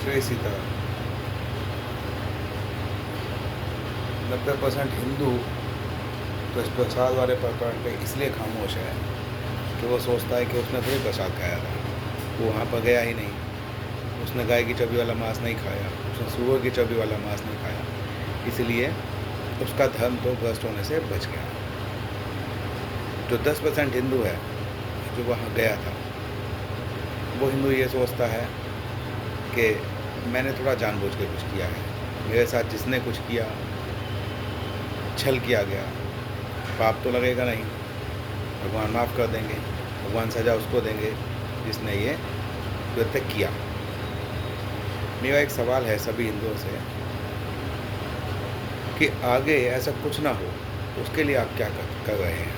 जय सीताराम। 90% हिंदू तो इस प्रसाद वाले प्रकरण पे इसलिए खामोश है कि वो सोचता है कि उसने थोड़ी प्रसाद खाया था, वो वहाँ पर गया ही नहीं, उसने गाय की चर्बी वाला मांस नहीं खाया, उसने सूअर की चर्बी वाला मांस नहीं खाया, इसलिए उसका धर्म तो भ्रष्ट होने से बच गया। जो 10% हिंदू है जो वहाँ गया था, वो हिंदू ये सोचता है कि मैंने थोड़ा जानबूझ के कुछ किया है, मेरे साथ जिसने कुछ किया, छल किया गया, पाप तो लगेगा नहीं, भगवान माफ़ कर देंगे, भगवान सज़ा उसको देंगे जिसने ये कृत्य किया। मेरा एक सवाल है सभी हिंदुओं से कि आगे ऐसा कुछ ना हो उसके लिए आप क्या कर रहे हैं,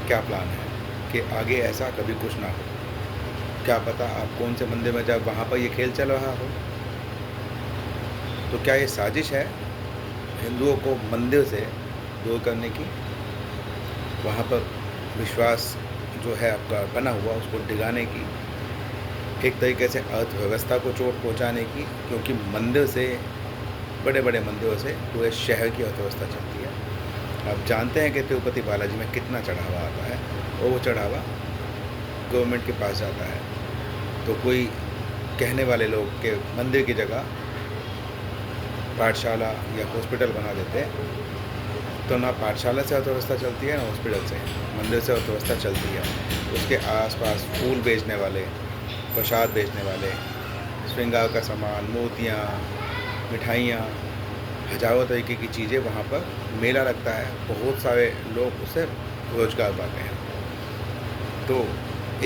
क्या प्लान है कि आगे ऐसा कभी कुछ ना हो। क्या पता आप कौन से मंदिर में जब वहाँ पर ये खेल चल रहा हो, तो क्या ये साजिश है हिंदुओं को मंदिर से दूर करने की, वहाँ पर विश्वास जो है आपका बना हुआ उसको डिगाने की, एक तरीके से अर्थव्यवस्था को चोट पहुँचाने की, क्योंकि मंदिर से, बड़े बड़े मंदिरों से पूरे शहर की अर्थव्यवस्था चलती है। आप जानते हैं कि तिरुपति बालाजी में कितना चढ़ावा आता है और वो चढ़ावा गवर्नमेंट के पास जाता है। तो कोई कहने वाले लोग के मंदिर की जगह पाठशाला या हॉस्पिटल बना देते हैं, तो ना पाठशाला से अर्थव्यवस्था चलती है, ना हॉस्पिटल से, मंदिर से अर्थव्यवस्था चलती है। उसके आसपास फूल बेचने वाले, प्रसाद बेचने वाले, श्रृंगार का सामान, मूर्तियाँ, मिठाइयाँ, हजारों तरीके की चीज़ें, वहाँ पर मेला लगता है, बहुत सारे लोग उससे रोजगार पाते हैं। तो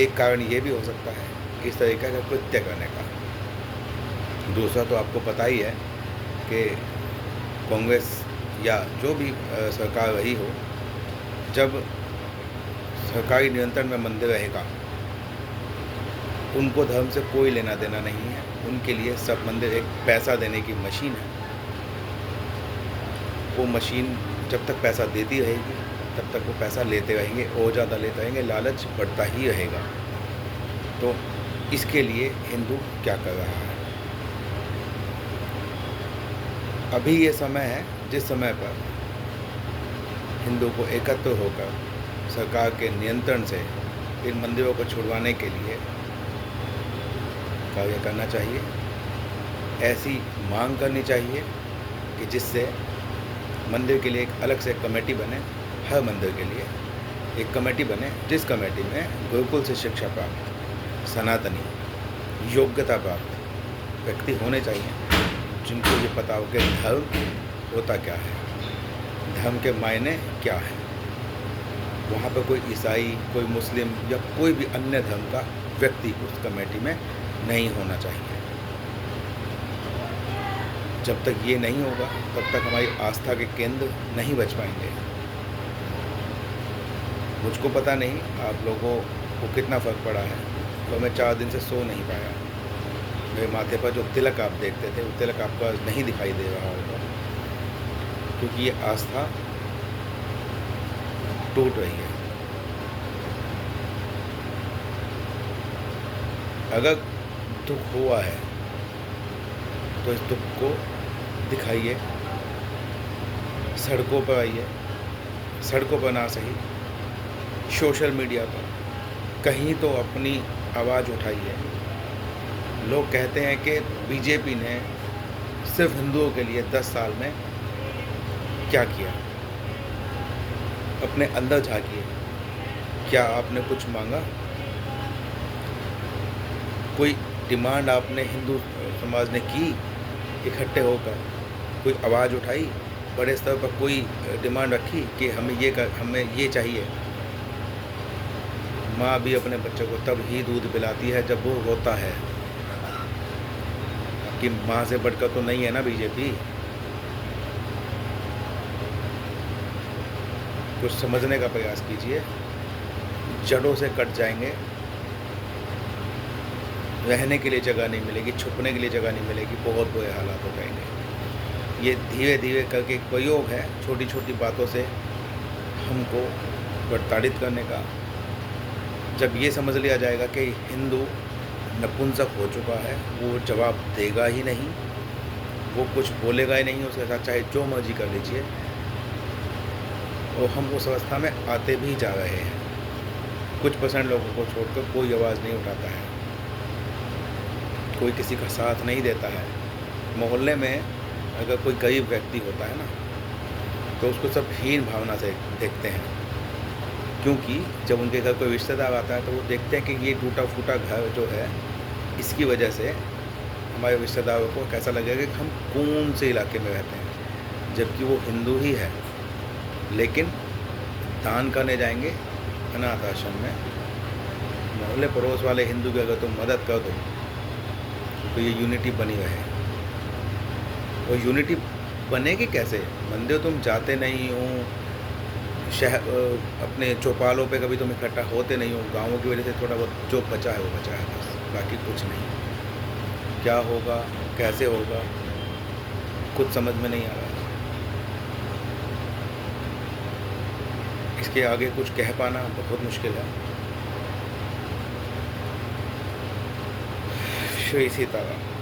एक कारण ये भी हो सकता है इस तरीके का कृत्य करने का। दूसरा तो आपको पता ही है कि कांग्रेस या जो भी सरकार रही हो, जब सरकारी नियंत्रण में मंदिर रहेगा, उनको धर्म से कोई लेना देना नहीं है। उनके लिए सब मंदिर एक पैसा देने की मशीन है। वो मशीन जब तक पैसा देती रहेगी तब तक वो पैसा लेते रहेंगे और ज़्यादा लेते रहेंगे, लालच बढ़ता ही रहेगा। तो इसके लिए हिंदू क्या कर रहा है? अभी ये समय है जिस समय पर हिंदू को एकत्र होकर सरकार के नियंत्रण से इन मंदिरों को छुड़वाने के लिए कार्य करना चाहिए। ऐसी मांग करनी चाहिए कि जिससे मंदिर के लिए एक अलग से कमेटी बने, हर मंदिर के लिए एक कमेटी बने, जिस कमेटी में गुरुकुल से शिक्षा प्राप्त, सनातनी, योग्यता प्राप्त व्यक्ति होने चाहिए, जिनको ये पता हो कि धर्म होता क्या है, धर्म के मायने क्या है। वहाँ पर कोई ईसाई, कोई मुस्लिम या कोई भी अन्य धर्म का व्यक्ति उस कमेटी में नहीं होना चाहिए। जब तक ये नहीं होगा तब तक हमारी आस्था के केंद्र नहीं बच पाएंगे। मुझको पता नहीं आप लोगों को कितना फ़र्क पड़ा है, तो मैं 4 दिन से सो नहीं पाया। मेरे माथे पर जो तिलक आप देखते थे, वो तिलक आपका नहीं दिखाई दे रहा होगा, क्योंकि ये आस्था टूट रही है। अगर दुख हुआ है तो इस दुख को दिखाइए, सड़कों पर आइए, सड़कों पर ना सही, सोशल मीडिया पर कहीं तो अपनी आवाज़ उठाइए। लोग कहते हैं कि बीजेपी ने सिर्फ हिंदुओं के लिए 10 साल में क्या किया। अपने अंदर झांकिए, क्या आपने कुछ मांगा? कोई डिमांड आपने हिंदू समाज ने की इकट्ठे होकर? कोई आवाज़ उठाई बड़े स्तर पर? कोई डिमांड रखी कि हमें ये चाहिए? माँ भी अपने बच्चों को तब ही दूध पिलाती है जब वो रोता है। कि माँ से बढ़कर तो नहीं है ना बीजेपी। कुछ समझने का प्रयास कीजिए, जड़ों से कट जाएंगे, रहने के लिए जगह नहीं मिलेगी, छुपने के लिए जगह नहीं मिलेगी, बहुत बुरे हालात हो जाएंगे। ये धीरे धीरे करके एक प्रयोग है छोटी छोटी बातों से हमको प्रताड़ित करने का। जब ये समझ लिया जाएगा कि हिंदू नपुंसक हो चुका है, वो जवाब देगा ही नहीं, वो कुछ बोलेगा ही नहीं, उसके साथ चाहे जो मर्ज़ी कर लीजिए। और हम उस अवस्था में आते भी जा रहे हैं। कुछ परसेंट लोगों को छोड़कर कोई आवाज़ नहीं उठाता है, कोई किसी का साथ नहीं देता है। मोहल्ले में अगर कोई गरीब व्यक्ति होता है ना, तो उसको सब हीन भावना से देखते हैं, क्योंकि जब उनके घर कोई रिश्तेदार आता है तो वो देखते हैं कि ये टूटा-फूटा घर जो है, इसकी वजह से हमारे रिश्तेदारों को कैसा लगेगा कि हम कौन से इलाके में रहते हैं, जबकि वो हिंदू ही है, लेकिन दान करने जाएंगे अनाथ आश्रम में। मोहल्ले पड़ोस वाले हिंदू की अगर तुम मदद कर दो तो ये यूनिटी बनी रहे। और यूनिटी बनेगी कैसे? मंदिर तुम जाते नहीं हो, अपने चौपालों पे कभी तुम इकट्ठा होते नहीं हो, गाँवों की वजह से थोड़ा बहुत जो बचा है वो बचा है बस, बाकी कुछ नहीं। क्या होगा, कैसे होगा, कुछ समझ में नहीं आ रहा है। इसके आगे कुछ कह पाना बहुत मुश्किल है। श्री सीताराम।